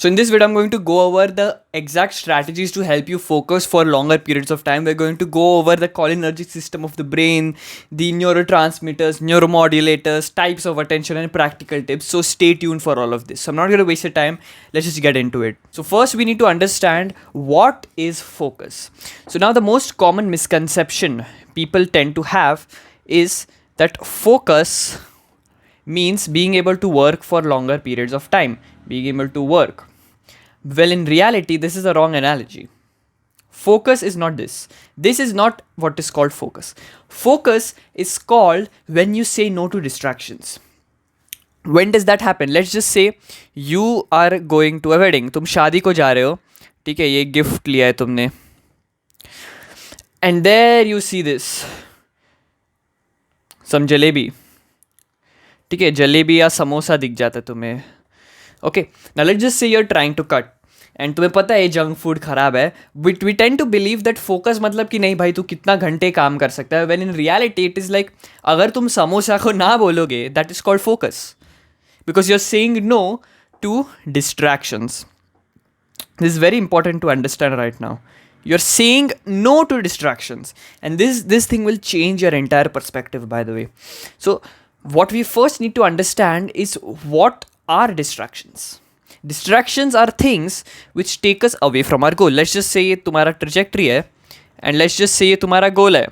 So in this video, I'm going to go over the exact strategies to help you focus for longer periods of time. We're going to go over the cholinergic system of the brain, the neurotransmitters, neuromodulators, types of attention, and practical tips. So stay tuned for all of this. So I'm not going to waste your time. Let's just get into it. So first, we need to understand what is focus. So now the most common misconception people tend to have is that focus means being able to work for longer periods of time, being able to work. Well, in reality, this is a wrong analogy. Focus is not this. This is not what is called focus. Focus is called when you say no to distractions. When does that happen? Let's just say you are going to a wedding. तुम शादी को जा रहे हो, ठीक है, ये gift लिया है तुमने. And there you see this. Some jalebi. ठीक है, जलेबी या समोसा दिख जाता है तुम्हें. Okay, now let's just say you are trying to cut and तुम्हें पता है जंक फूड खराब है, but we tend to believe that focus मतलब कि नहीं भाई तू कितना घंटे काम कर सकता है. When in reality it is like अगर तुम समोसा को ना बोलोगे that is called focus because you are saying no to distractions. This is very important to understand right now. You're saying no to distractions, and this thing will change your entire perspective, by the way. So what we first need to understand is what are distractions. Distractions are things which take us away from our goal. Let's just say ये तुम्हारा trajectory है, and let's just say ये तुम्हारा goal है.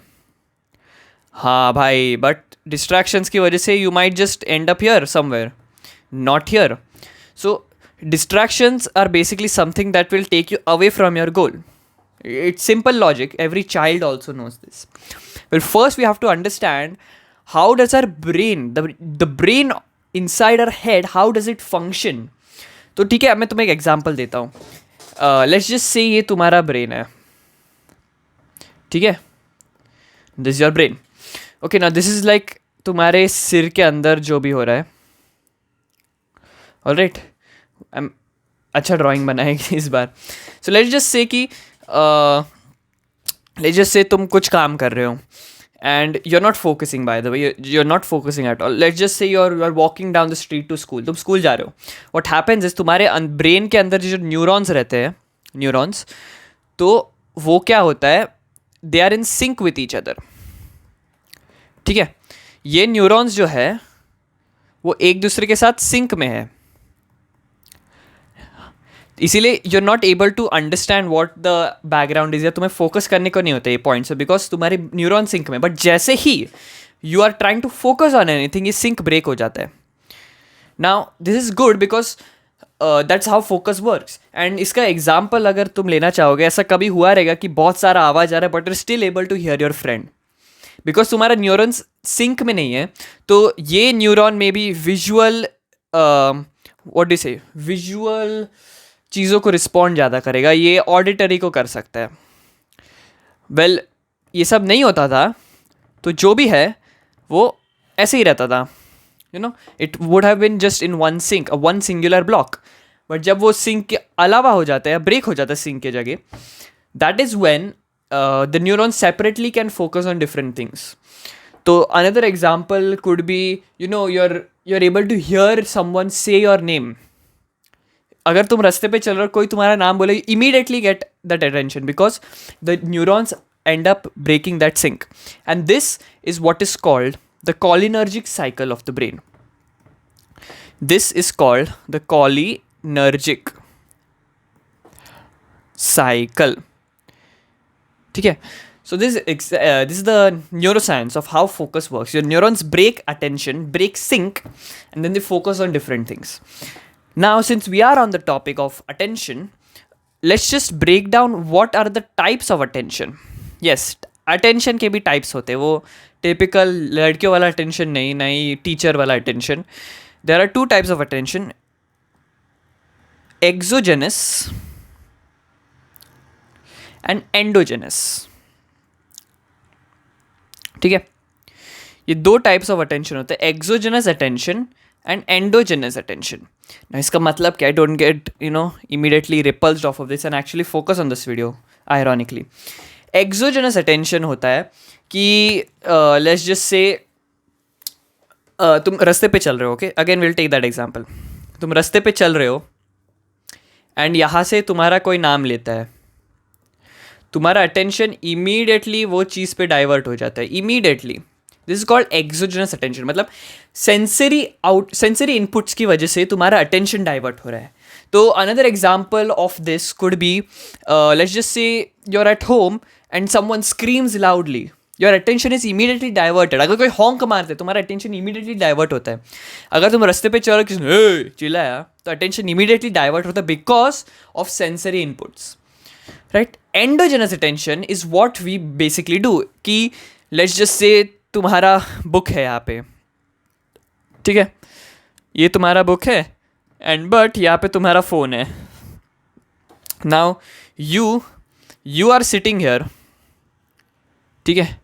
हाँ भाई, but distractions की वजह से you might just end up here somewhere, not here. So distractions are basically something that will take you away from your goal. It's simple logic. Every child also knows this. Well, first we have to understand how does our brain, the brain inside our head, how does it function. तो ठीक है, मैं तुम्हें एक example देता हूँ. Let's just say ये तुम्हारा ब्रेन है, ठीक है, दिस योर ब्रेन. ओके, ना दिस इज लाइक तुम्हारे सिर के अंदर जो भी हो रहा है. ऑलराइट, अच्छा ड्राइंग बनाएगी इस बार. सो लेट्स जस्ट से कि लेट्स जस्ट से तुम कुछ काम कर रहे हो and you're not focusing, by the way, you're not focusing at all. Let's just say you're walking down the street to school. तुम स्कूल जा रहे हो. What happens is तुम्हारे ब्रेन के अंदर जो न्यूरॉन्स रहते हैं, न्यूरॉन्स, तो वो क्या होता है, they are in sync with each other. ठीक है, ये न्यूरॉन्स जो है वो एक दूसरे के साथ सिंक में है. इसीलिए you are not able to understand what the background is. या तुम्हें फोकस करने को नहीं होता ये पॉइंट से बिकॉज तुम्हारे न्यूरॉन सिंक में. बट जैसे ही you are trying to focus on anything, ये सिंक ब्रेक हो जाता है. Now this is good because that's how focus works. And इसका एग्जाम्पल अगर तुम लेना चाहोगे, ऐसा कभी हुआ रहेगा कि बहुत सारा आवाज़ आ रहा है but you still able to hear your friend because तुम्हारा न्यूरॉन्स सिंक में नहीं है. तो ये न्यूरॉन में भी visual what do say visual चीज़ों को रिस्पॉन्ड ज़्यादा करेगा, ये ऑडिटरी को कर सकता है. वेल, ये सब नहीं होता था तो जो भी है वो ऐसे ही रहता था. You know, it would have been just in one sync, one singular block. But जब वो सिंक के अलावा हो जाता है, ब्रेक हो जाता है सिंक के जगह, that is when the neuron separately can focus on different things. तो another example could be, you know, you are able to hear someone say your name. अगर तुम रास्ते पे चल रहे हो, कोई तुम्हारा नाम बोले, immediately get that attention because the neurons end up breaking that sync. And this is what is called the cholinergic cycle of the brain. This is called the cholinergic cycle. ठीक है, so this is the neuroscience of how focus works. Your neurons break attention, break sync, and then they focus on different things. Now, since we are on the topic of attention, let's just break down what are the types of attention. Yes, attention के भी types होते हैं. वो typical लड़कियों वाला attention नहीं, नहीं teacher वाला attention. There are two types of attention: exogenous and endogenous. ठीक है, ये दो टाइप्स ऑफ अटेंशन होते हैं, exogenous attention and endogenous attention. ना इसका मतलब क्या है? Don't get immediately repulsed of this and actually focus on this video. Ironically, exogenous attention होता है कि लेट्स जस्ट से तुम रास्ते पे चल रहे हो. Okay, again will take that example. तुम रास्ते पे चल रहे हो एंड यहाँ से तुम्हारा कोई नाम लेता है, तुम्हारा अटेंशन इमीडिएटली वो चीज़ पे डाइवर्ट हो जाता है, immediately. This is called exogenous attention. मतलब सेंसरी इनपुट्स की वजह से तुम्हारा अटेंशन डाइवर्ट हो रहा है. तो another example of this could be, let's just say you are at home and someone screams loudly, your attention is immediately diverted. अगर कोई हॉन्क मारते तुम्हारा अटेंशन इमीडिएटली डाइवर्ट होता है. अगर तुम रास्ते पे चल किसी ने चिल्लाया तो अटेंशन इमीडिएटली डाइवर्ट होता है because of sensory inputs, right. Endogenous attention is what we basically do. कि लेट्स जस्ट से तुम्हारा बुक है यहाँ पे, ठीक है, ये तुम्हारा बुक है एंड बट यहाँ पे तुम्हारा फ़ोन है. Now you are sitting here, ठीक है,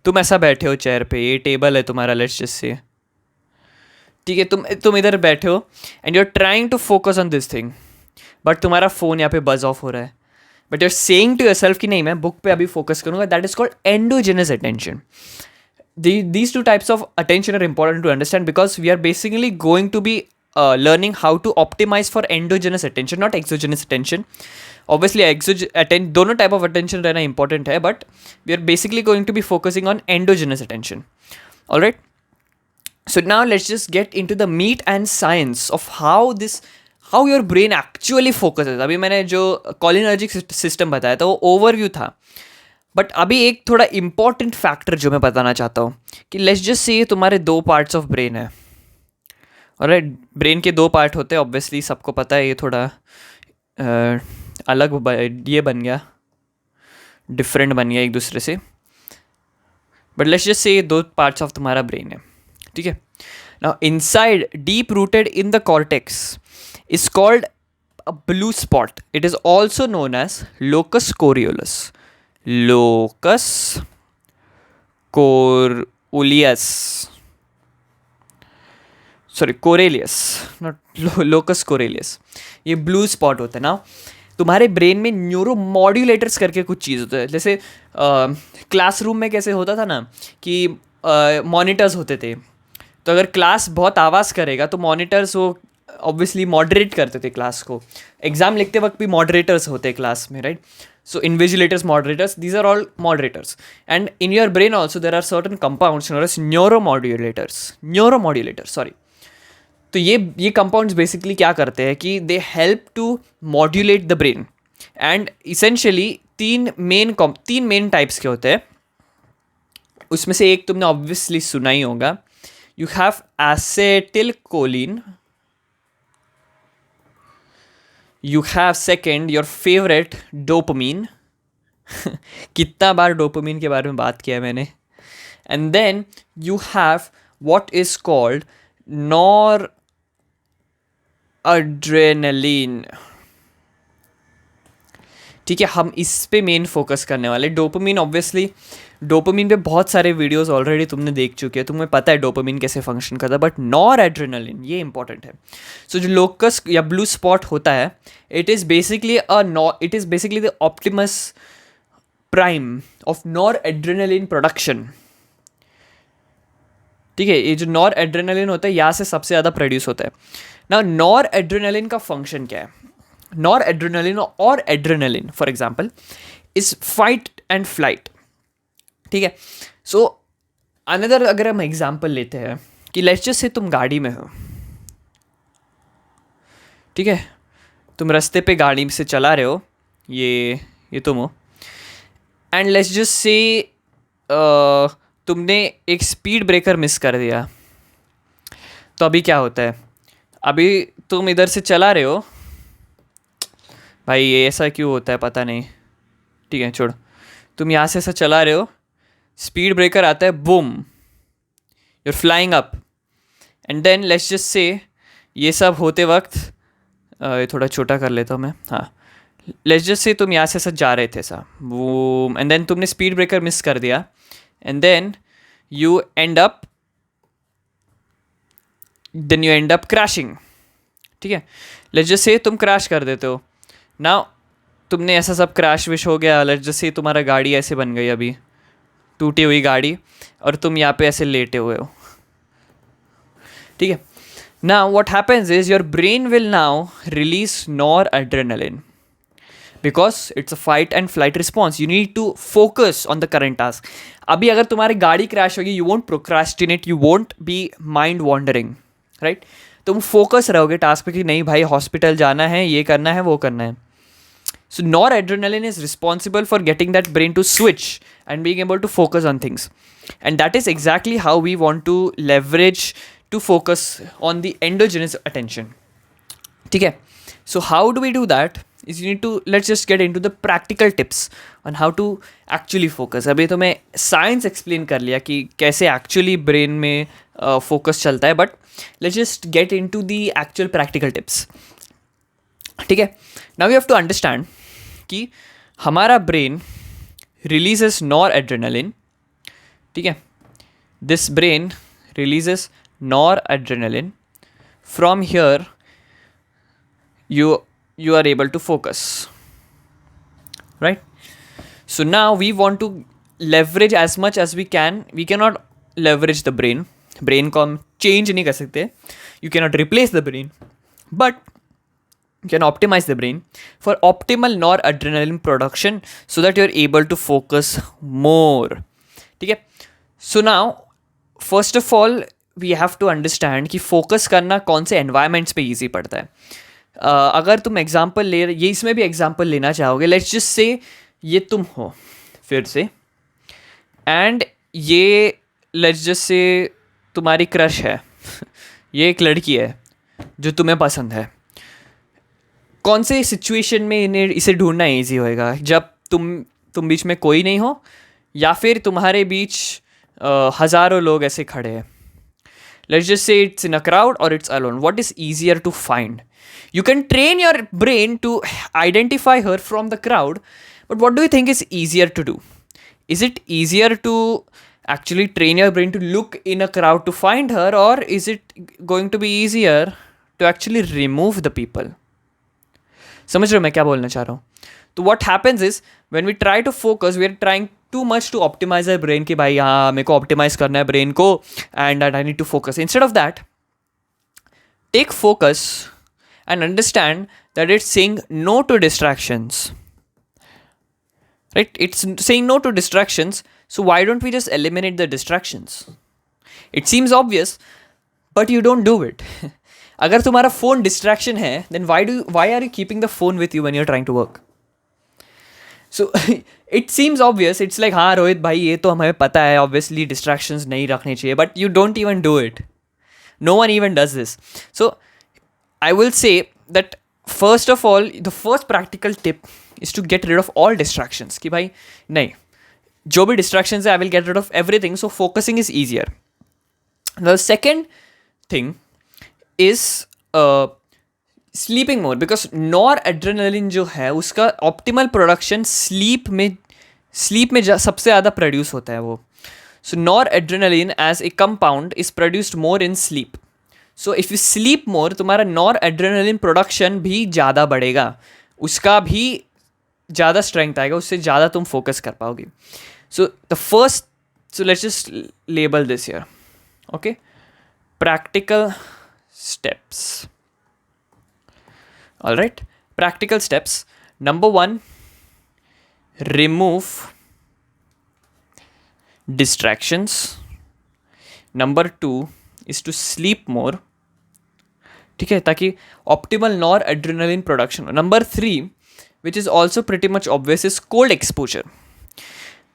तुम ऐसा बैठे हो चेयर पे, ये टेबल है तुम्हारा, लेट्स जस्ट से, ठीक है, तुम इधर बैठे हो and you are trying to focus on this thing, but तुम्हारा फ़ोन यहाँ पे बज ऑफ हो रहा है. But you are saying to yourself कि नहीं मैं बुक पे अभी फोकस करूँगा. That is called endogenous attention. These two types of attention are important to understand because we are basically going to be learning how to optimize for endogenous attention, not exogenous attention. Obviously दोनों type of attention रहना important है, but we are basically going to be focusing on endogenous attention. Alright, so now let's just get into the meat and science of how your brain actually focuses. अभी मैंने जो cholinergic system बताया था वो overview था, but अभी एक थोड़ा इम्पॉर्टेंट फैक्टर जो मैं बताना चाहता हूँ कि लेट्स जस्ट से तुम्हारे दो पार्ट्स ऑफ ब्रेन है. ऑलराइट, ब्रेन के दो पार्ट होते हैं, ऑब्वियसली सबको पता है. ये थोड़ा ये बन गया, डिफरेंट बन गया एक दूसरे से, बट लेट्स जस्ट से ये दो पार्ट्स ऑफ तुम्हारा ब्रेन है, ठीक है. Now inside, deep rooted in the cortex is called a blue spot. It is also known as locus coeruleus. Locus coeruleus, sorry coeruleus, not locus coeruleus. ये blue spot होता है ना. तुम्हारे brain में न्यूरो मॉड्यूलेटर्स करके कुछ चीज़ होता है. जैसे क्लासरूम में कैसे होता था ना कि मॉनिटर्स होते थे, तो अगर क्लास बहुत आवाज़ करेगा तो मॉनिटर्स वो ऑब्वियसली मॉडरेट करते थे क्लास को. एग्जाम लिखते वक्त भी मॉडरेटर्स होते हैं क्लास में, right. So invigilators, moderators, these are all moderators. And in your brain also there are certain compounds known as neuromodulators. Sorry. तो ये compounds basically क्या करते हैं कि they help to modulate the brain. And essentially तीन main types के होते हैं. उसमें से एक तुमने obviously सुना ही होगा. You have acetylcholine. You have second your favorite dopamine. कितना बार डोपामीन के बारे में बात किया है मैंने. And then you have what is called noradrenaline. ठीक है, हम इस पे मेन फोकस करने वाले. डोपामीन, ऑब्वियसली डोपामीन पे बहुत सारे वीडियोस ऑलरेडी तुमने देख चुके हैं, तुम्हें पता है डोपामीन कैसे फंक्शन करता है. बट नॉर एड्रेनलिन ये इंपॉर्टेंट है. सो जो लोकस या ब्लू स्पॉट होता है, it is basically the Optimus prime of nor adrenaline production. ठीक है, ये जो नॉर एड्रेनलिन होता है यहाँ से सबसे ज़्यादा प्रोड्यूस होता है ना. नॉर एड्रेनलिन का फंक्शन क्या है? नॉर एड्रेनलिन और adrenaline for example is fight and flight. ठीक है, सो अनदर अगर हम एग्जाम्पल लेते हैं कि लेट्स जस्ट से तुम गाड़ी में हो, ठीक है, तुम रास्ते पे गाड़ी से चला रहे हो, ये तुम हो, एंड लेट्स जस्ट से तुमने एक स्पीड ब्रेकर मिस कर दिया. तो अभी क्या होता है? अभी तुम इधर से चला रहे हो, भाई ये ऐसा क्यों होता है पता नहीं, ठीक है छोड़, तुम यहाँ से ऐसा चला रहे हो, स्पीड ब्रेकर आता है, boom, you are flying up. And then let's just say ये सब होते वक्त ये थोड़ा छोटा कर लेता हूँ मैं, हाँ, लेट्स जस्ट से तुम यहाँ से ऐसा जा रहे थे ऐसा, बूम, एंड देन तुमने स्पीड ब्रेकर मिस कर दिया, and then you end up crashing. ठीक है, लेट्स जस्ट से तुम क्रैश कर देते हो. नाउ तुमने ऐसा सब क्रैश विश हो गया, लेट्स जस्ट से तुम्हारा गाड़ी ऐसे बन गई, अभी टूटी हुई गाड़ी, और तुम यहाँ पे ऐसे लेटे हुए हो. ठीक है, Now, what happens is your brain will now release noradrenaline because it's a fight and flight response. You need to focus on the current task. अभी अगर तुम्हारी गाड़ी क्रैश होगी, you won't procrastinate, you won't be mind wandering, right? तुम focus रहोगे task पे कि नहीं भाई हॉस्पिटल जाना है, ये करना है, वो करना है. So noradrenaline is responsible for getting that brain to switch and being able to focus on things. And that is exactly how we want to leverage to focus on the endogenous attention. ठीक है? So how do we do that? Is you need to, let's just get into the practical tips on how to actually focus. अभी तो मैं science explain कर लिया कि कैसे actually brain में focus चलता है, but let's just get into the actual practical tips. ठीक है? Now you have to understand कि हमारा brain releases noradrenaline. ठीक है? This brain releases noradrenaline. From here you are able to focus, right? So now we want to leverage as much as we can. We cannot leverage the brain को हम change नहीं कर सकते. You cannot replace the brain, but you can optimize the brain for optimal noradrenaline production so that you're able to focus more. ठीक है? So now first of all we have to understand कि focus करना कौन से environments पे easy पड़ता है. अगर तुम एग्जाम्पल ये इसमें भी एग्जाम्पल लेना चाहोगे, लेट्स जस्ट से ये तुम हो फिर से, एंड ये लेट्स जस्ट से तुम्हारी क्रश है ये एक लड़की है जो तुम्हें पसंद है. कौन से सिचुएशन में इसे ढूंढना ईजी होएगा? जब तुम बीच में कोई नहीं हो, या फिर तुम्हारे बीच हज़ारों लोग ऐसे खड़े हैं. Let's just say it's in a crowd or it's alone. What is easier to find? You can train your brain to identify her from the crowd, but what do you think is easier to do? Is it easier to actually train your brain to look in a crowd to find her, or is it going to be easier to actually remove the people? समझ रहे हो मैं क्या बोलना चाह रहा हूँ? तो what happens is when we try to focus, we are trying too much to optimize our brain कि भाई हाँ मेरे को optimize करना है brain को and I need to focus. Instead of that, take focus and understand that it's saying no to distractions, right? It's saying no to distractions, so why don't we just eliminate the distractions? It seems obvious, but you don't do it. अगर तुम्हारा phone distraction है, then why are you keeping the phone with you when you're trying to work? So it seems obvious. It's like हाँ रोहित भाई ये तो हमें पता है, obviously distractions नहीं रखने चाहिए, but you don't even do it. No one even does this. So I will say that first of all, the first practical tip is to get rid of all distractions. कि भाई नहीं, जो भी distractions है I will get rid of everything, so focusing is easier. The second thing is sleeping more, because noradrenaline जो है उसका optimal production sleep में सबसे ज़्यादा produce होता है वो. So noradrenaline as a compound is produced more in sleep. So if you sleep मोर, तुम्हारा नॉरएड्रेनालिन प्रोडक्शन भी ज़्यादा बढ़ेगा, उसका भी ज़्यादा स्ट्रेंथ आएगा, उससे ज़्यादा तुम फोकस कर पाओगे. So the first, so let's just label this here, okay? Practical steps. Alright, practical steps. Number 1, remove distractions. Number 2 is to sleep more. ठीक है, ताकि optimal noradrenaline production. Number 3, which is also pretty much obvious, is cold exposure.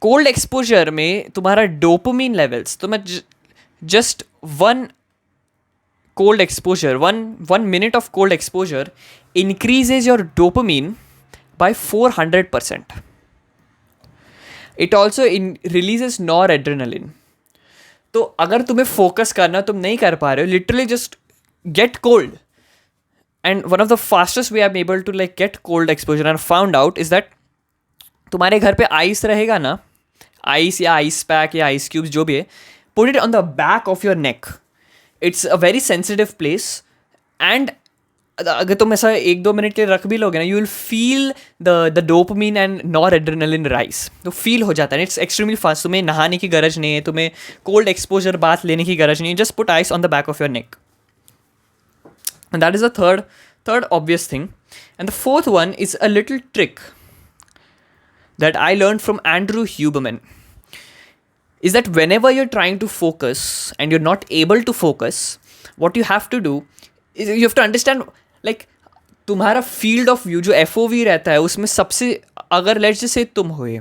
Cold exposure में तुम्हारा dopamine levels, तो मैं just one minute of cold exposure increases your dopamine by 400%. It also releases noradrenaline. तो अगर तुम्हें focus करना, तुम नहीं कर पा रहे हो, literally just get cold. And one of the fastest way I am able to like get cold exposure and found out is that, तुम्हारे घर पे आइस रहेगा ना, आइस या आइस पैक या आइस क्यूब्स जो भी है, put it on the back of your neck. It's a very sensitive place, and अगर तुम ऐसा 1-2 मिनट के लिए रख भी लोगे ना, you will feel the dopamine and noradrenaline rise. तो फील हो जाता है. It's extremely fast. तुम्हें नहाने की गरज नहीं है, तुम्हें कोल्ड एक्सपोजर बाथ लेने की गरज नहीं है. Just put ice on the back of your neck. And that is the third obvious thing. And the fourth one is a little trick that I learned from Andrew Huberman. Is that whenever you're trying to focus and you're not able to focus, what you have to do is you have to understand, like, तुम्हारा field of view जो FOV रहता है उसमें सबसे, अगर let's say तुम हुए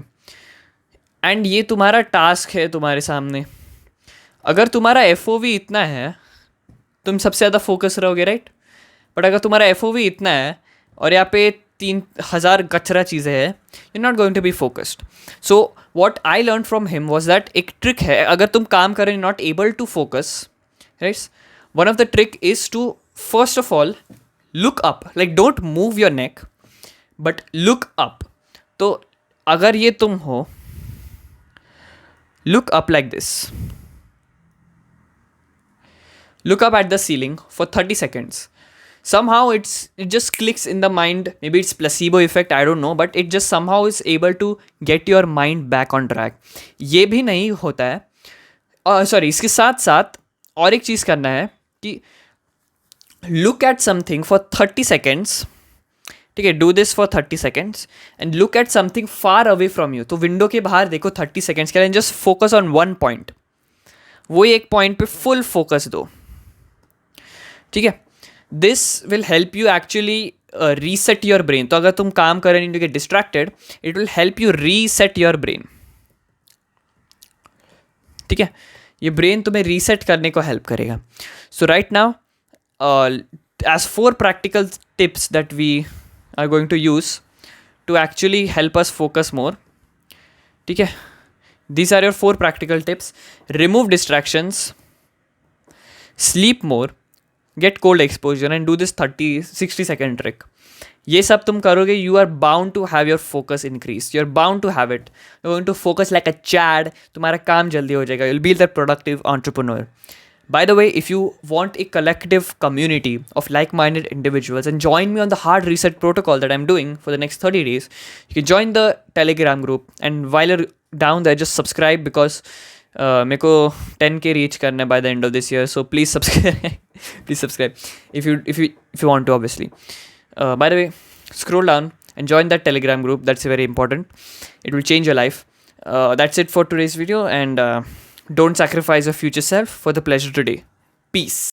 and ये तुम्हारा टास्क है तुम्हारे सामने, अगर तुम्हारा FOV इतना है तुम सबसे ज़्यादा फोकस रहोगे, राइट? बट अगर तुम्हारा FOV इतना है और यहाँ पे 3,000 कचरा चीज़ें हैं, you not going to be focused. So what I learn from him was that एक ट्रिक है, अगर तुम काम कर रहे हो not able to focus, right, one of the trick is to first of all look up. Like don't move your neck but look up. तो अगर ये तुम हो, look up like this, look up at the ceiling for 30 seconds. Somehow it just clicks in the mind. Maybe it's placebo effect, I don't know, but it just somehow is able to get your mind back on track. ये भी नहीं होता है, sorry, इसके साथ साथ और एक चीज़ करना है कि look at something for 30 seconds. ठीक है, do this for 30 seconds and look at something far away from you. तो विंडो के बाहर देखो 30 seconds के लिए, just focus on one point. वही एक पॉइंट पे फुल फोकस दो, ठीक है. This will help you actually reset your brain. तो अगर तुम काम कर रहे हो, get distracted, it will help you reset your brain. ठीक है, ये ब्रेन तुम्हें रीसेट करने को हेल्प करेगा. So right now, as 4 practical tips that we are going to use to actually help us focus more. ठीक है, these are your 4 practical tips. Remove distractions, sleep more, get cold exposure and do this 30-60 second trick. ये सब तुम करोगे, you are bound to have your focus increase. You are bound to have it. You're going to focus like a Chad. तुम्हारा काम जल्दी हो जाएगा. You'll be the productive entrepreneur. By the way, if you want a collective community of like-minded individuals and join me on the hard reset protocol that I'm doing for the next 30 days, you can join the Telegram group. And while you're down there, just subscribe because मेरे को 10K reach करना है by the end of this year. So please subscribe. Please subscribe if you want to, obviously. By the way, scroll down and join that Telegram group. That's very important. It will change your life. That's it for today's video, and don't sacrifice your future self for the pleasure today. Peace.